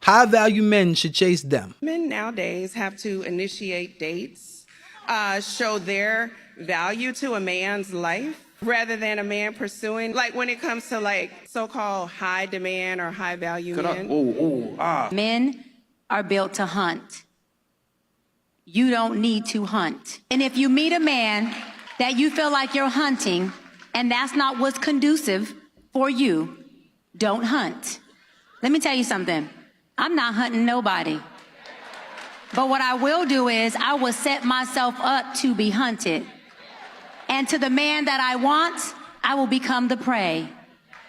High value men should chase them. Men nowadays have to initiate dates, show their value to a man's life rather than a man pursuing, like when it comes to like so-called high demand or high value men. Men are built to hunt. You don't need to hunt. And if you meet a man that you feel like you're hunting and that's not what's conducive for you, don't hunt. Let me tell you something. I'm not hunting nobody. But what I will do is I will set myself up to be hunted. And to the man that I want, I will become the prey.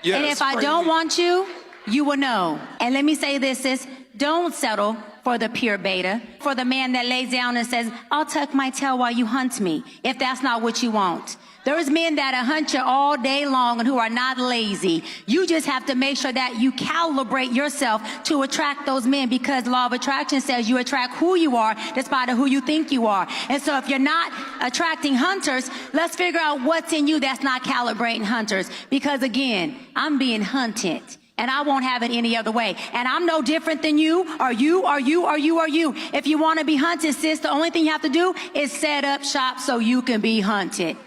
Yes, and if I don't want you, you will know. And let me say this, sis, don't settle for the pure beta, for the man that lays down and says, I'll tuck my tail while you hunt me, if that's not what you want. There's men that hunt you all day long and who are not lazy. You just have to make sure that you calibrate yourself to attract those men, because law of attraction says you attract who you are despite of who you think you are. And so if you're not attracting hunters, let's figure out what's in you that's not calibrating hunters. Because again, I'm being hunted. And I won't have it any other way. And I'm no different than you, or you, or you, or you, or you. If you want to be hunted, sis, the only thing you have to do is set up shop so you can be hunted.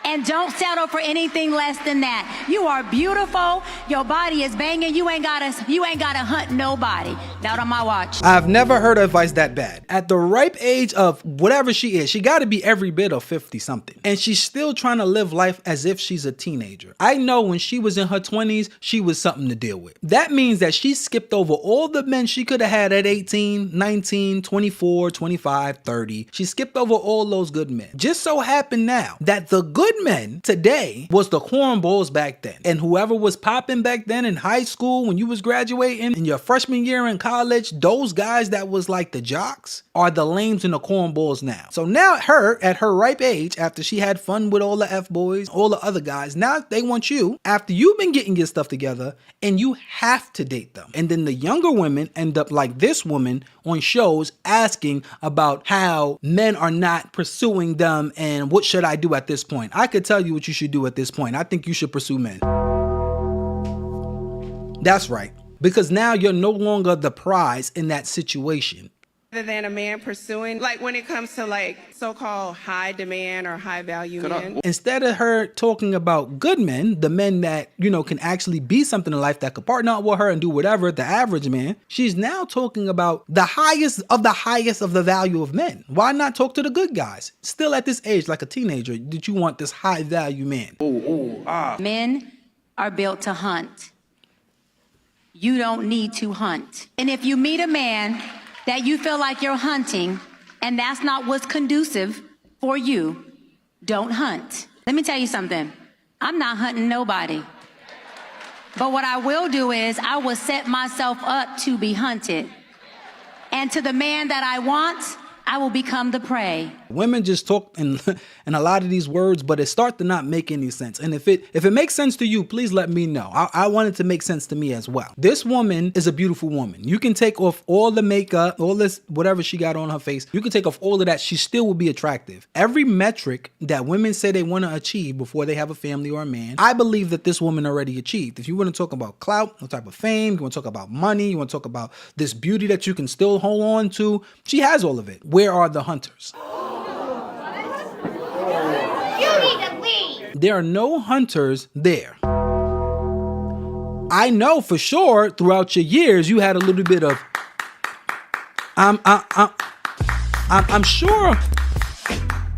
And don't settle for anything less than that. You are beautiful. Your body is banging. You ain't gotta hunt nobody. Not on my watch. I've never heard advice that bad. At the ripe age of whatever she is, she got to be every bit of 50 something. And she's still trying to live life as if she's a teenager. I know when she was in her 20s, she was something to deal with. That means that she skipped over all the men she could have had at 18, 19, 24, 25, 30. She skipped over all those good men. Just so happened now that the good men today was the cornballs back then. And whoever was popping back then in high school, when you was graduating in your freshman year in college, those guys that was like the jocks are the lames and the cornballs now. So now her, at her ripe age, after she had fun with all the F-boys, all the other guys, now they want you, after you've been getting your stuff together, and you have to date them. And then the younger women end up like this woman on shows asking about how men are not pursuing them and what should I do at this point. I could tell you what you should do at this point. I think you should pursue men. That's right. Because now you're no longer the prize in that situation. Rather than a man pursuing, like when it comes to like so-called high demand or high value men. Instead of her talking about good men, the men that, you know, can actually be something in life that could partner up with her and do whatever, the average man, she's now talking about the highest of the value of men. Why not talk to the good guys? Still at this age, like a teenager, did you want this high value man? Men are built to hunt. You don't need to hunt. And if you meet a man that you feel like you're hunting and that's not what's conducive for you, don't hunt. Let me tell you something. I'm not hunting nobody. But what I will do is I will set myself up to be hunted. And to the man that I want, I will become the prey. Women just talk in a lot of these words, but it starts to not make any sense. And if it makes sense to you, please let me know. I want it to make sense to me as well. This woman is a beautiful woman. You can take off all the makeup, all this, whatever she got on her face. You can take off all of that. She still will be attractive. Every metric that women say they want to achieve before they have a family or a man, I believe that this woman already achieved. If you want to talk about clout, what type of fame, you want to talk about money, you want to talk about this beauty that you can still hold on to, she has all of it. Where are the hunters? You need to leave. There are no hunters there. I know for sure throughout your years you had a little bit of I'm sure.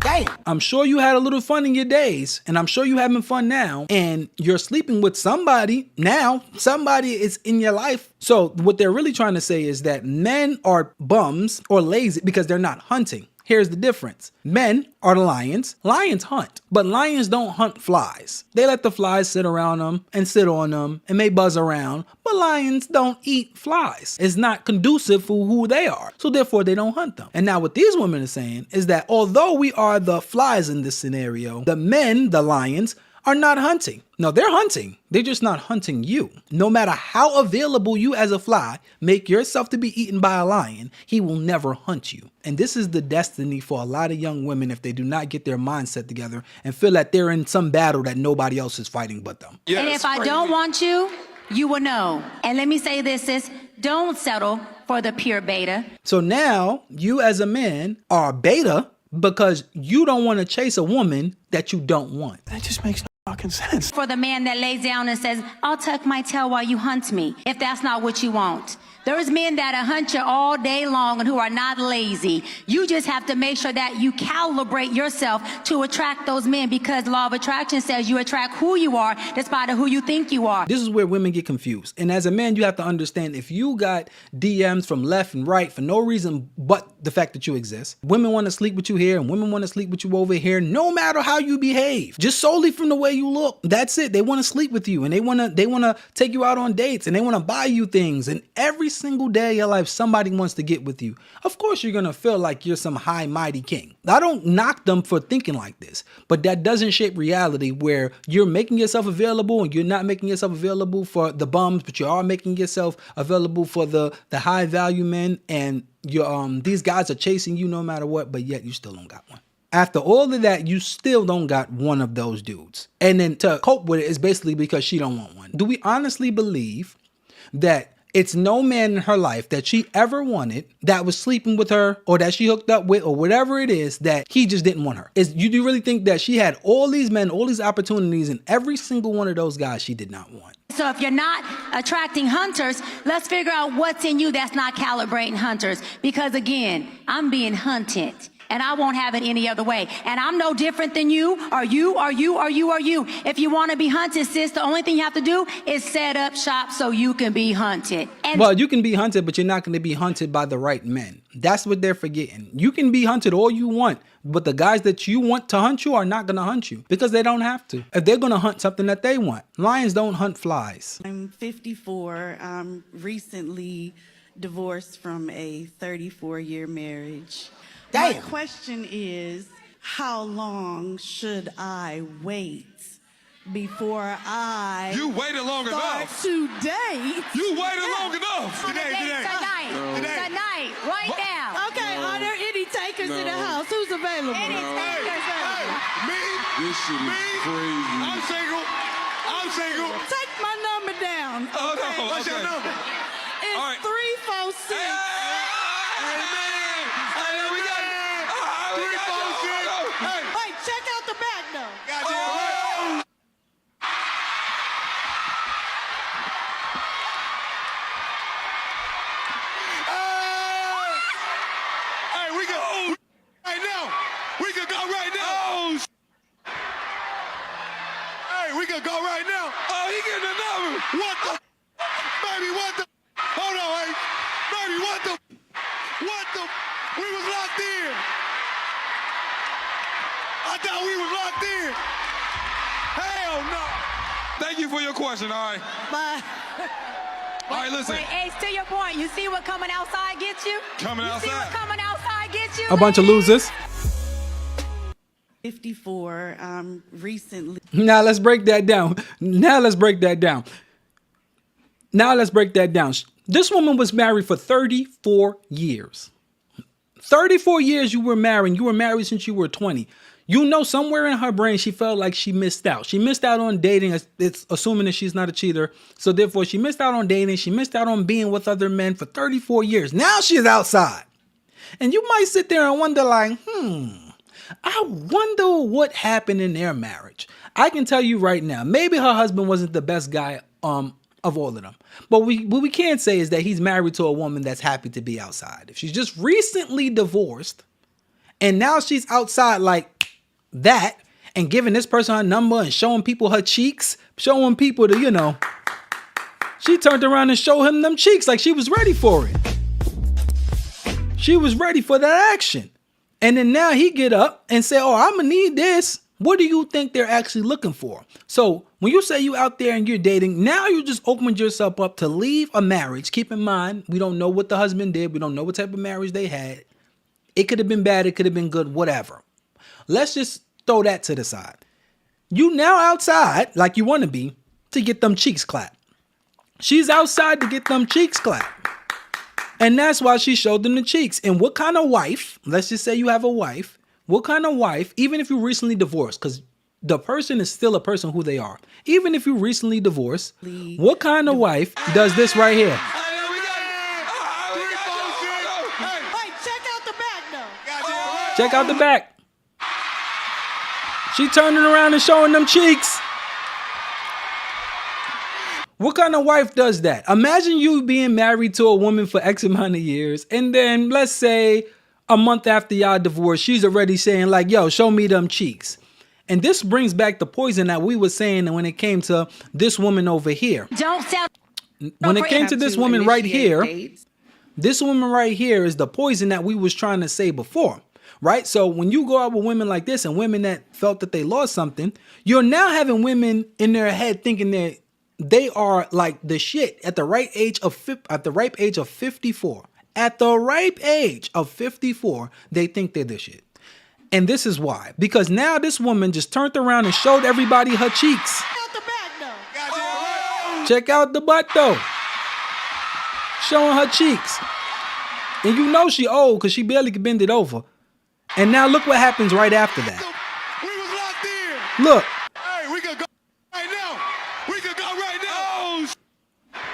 Damn. I'm sure you had a little fun in your days, and I'm sure you're having fun now, and you're sleeping with somebody now. Somebody is in your life. So what they're really trying to say is that men are bums or lazy because they're not hunting. Here's the difference. Men are the lions. Lions hunt, but lions don't hunt flies. They let the flies sit around them and sit on them and may buzz around, but lions don't eat flies. It's not conducive for who they are. So therefore they don't hunt them. And now what these women are saying is that although we are the flies in this scenario, the men, the lions, are not hunting. No, they're hunting. They're just not hunting you. No matter how available you as a fly make yourself to be eaten by a lion, he will never hunt you. And this is the destiny for a lot of young women if they do not get their mindset together and feel that they're in some battle that nobody else is fighting but them. And if I don't want you, you will know. And let me say this, sis, don't settle for the pure beta. So now you as a man are beta because you don't want to chase a woman that you don't want. That just makes no fucking sense. For the man that lays down and says, I'll tuck my tail while you hunt me, if that's not what you want. There's men that hunt you all day long and who are not lazy. You just have to make sure that you calibrate yourself to attract those men, because law of attraction says you attract who you are despite of who you think you are. This is where women get confused. And as a man, you have to understand, if you got DMs from left and right for no reason but the fact that you exist, women want to sleep with you here and women want to sleep with you over here, no matter how you behave, just solely from the way you look. That's it. They want to sleep with you and they want to take you out on dates and they want to buy you things. And every single day of your life, somebody wants to get with you. Of course, you're going to feel like you're some high, mighty king. I don't knock them for thinking like this, but that doesn't shape reality, where you're making yourself available and you're not making yourself available for the bums, but you are making yourself available for the high value men, and these guys are chasing you no matter what, but yet you still don't got one. After all of that, you still don't got one of those dudes. And then to cope with it is basically because she don't want one. Do we honestly believe that it's no man in her life that she ever wanted that was sleeping with her or that she hooked up with or whatever it is that he just didn't want her? You do really think that she had all these men, all these opportunities, and every single one of those guys she did not want? So if you're not attracting hunters, let's figure out what's in you that's not calibrating hunters. Because again, I'm being hunted. And I won't have it any other way. And I'm no different than you, or you, or you, or you, or you. If you want to be hunted, sis, the only thing you have to do is set up shop so you can be hunted. And well, you can be hunted, but you're not going to be hunted by the right men. That's what they're forgetting. You can be hunted all you want, but the guys that you want to hunt you are not going to hunt you because they don't have to. If they're going to hunt something that they want. Lions don't hunt flies. I'm 54. I'm recently divorced from a 34-year marriage. Damn. My question is, how long should I wait before I You waited long start enough. to date? You waited long enough. Tonight, right now. Okay, are there any takers in the house? Who's available? Any takers? Me? This shit is crazy. I'm single. I'm single. Take my number down. Oh, no. okay? What's your number? It's All right. 346. Wait, check out the back though. Hey, we can go right now. We can go right now. Hey, we can go right now. Oh, he getting the number. What the? Baby, what the? Hold on, hey. Baby, what the? What the? We was locked in. I thought we was locked in. Hell no. Thank you for your question, all right. Bye. All right, listen. Wait, Ace, to your point, you see what coming outside gets you? Coming You see what outside. coming outside gets you? A bunch of losers. 54. Recently. Now let's break that down. This woman was married for 34 years. 34 years you were married. You were married since you were 20. You know, somewhere in her brain, she felt like she missed out. She missed out on dating. It's assuming that she's not a cheater. So therefore, she missed out on dating. She missed out on being with other men for 34 years. Now she's outside. And you might sit there and wonder like, I wonder what happened in their marriage. I can tell you right now, maybe her husband wasn't the best guy of all of them. But what we can say is that he's married to a woman that's happy to be outside. If she's just recently divorced and now she's outside like that and giving this person her number and showing people her cheeks, showing people the, she turned around and showed him them cheeks like she was ready for it. She was ready for that action. And then now he get up and say, oh, I'm going to need this. What do you think they're actually looking for? So when you say you out there and you're dating, now you just opened yourself up to leave a marriage. Keep in mind, we don't know what the husband did. We don't know what type of marriage they had. It could have been bad. It could have been good, whatever. Let's just throw that to the side. You now outside like you want to be to get them cheeks clapped. She's outside to get them cheeks clapped. And that's why she showed them the cheeks. And what kind of wife, let's just say you have a wife, what kind of wife, even if you recently divorced, because the person is still a person who they are. Even if you recently divorced, what kind of wife does this right here? Wait, check out the back though. Check out the back. She turning around and showing them cheeks. What kind of wife does that? Imagine you being married to a woman for X amount of years, and then let's say a month after y'all divorced, she's already saying like, yo, show me them cheeks. And this brings back the poison that we were saying when it came to this woman over here. Don't sell. When it came to this woman right here, Dates. this woman right here is the poison that we was trying to say before, right? So when you go out with women like this and women that felt that they lost something, you're now having women in their head thinking that they are like the shit at the ripe age of 54. At the ripe age of 54, they think they're the shit. And this is why. Because now this woman just turned around and showed everybody her cheeks. Check out the back though. Check out the butt though. Showing her cheeks. And you know she old because she barely can bend it over. And now look what happens right after that. We was locked in. Look, Hey, we could go right now. We could go right now.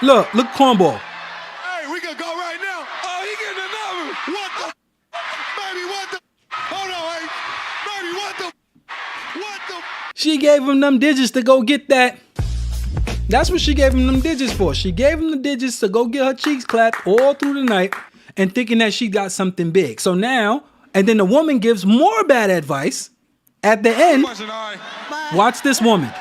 Oh, look cornball. hey, we could go right now. Oh, he getting another. What the? Baby, what the? Hold on, hey. Baby, what the? What the? She gave him them digits to go get that. That's what she gave him them digits for. She gave him the digits to go get her cheeks clapped all through the night and thinking that she got something big. So now, and then the woman gives more bad advice at the end. Question, all right. Watch this woman.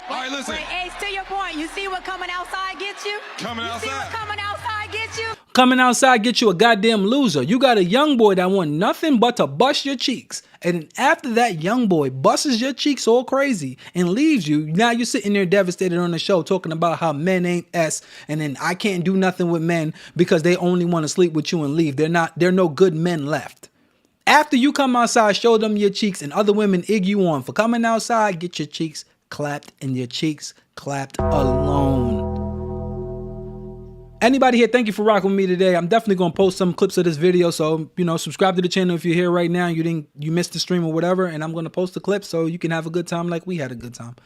All right, listen. Wait, Ace, to your point, you see what coming outside gets you? Coming You see what outside. coming outside gets you? Coming outside get you a goddamn loser. You got a young boy that want nothing but to bust your cheeks. And after that young boy busts your cheeks all crazy and leaves you, now you're sitting there devastated on the show talking about how men ain't S, and then I can't do nothing with men because they only want to sleep with you and leave. They're no good men left. After you come outside, show them your cheeks, and other women egg you on for coming outside, get your cheeks clapped and your cheeks clapped alone. Anybody here, thank you for rocking with me today. I'm definitely going to post some clips of this video. So, subscribe to the channel if you're here right now. You missed the stream or whatever. And I'm going to post the clips so you can have a good time like we had a good time.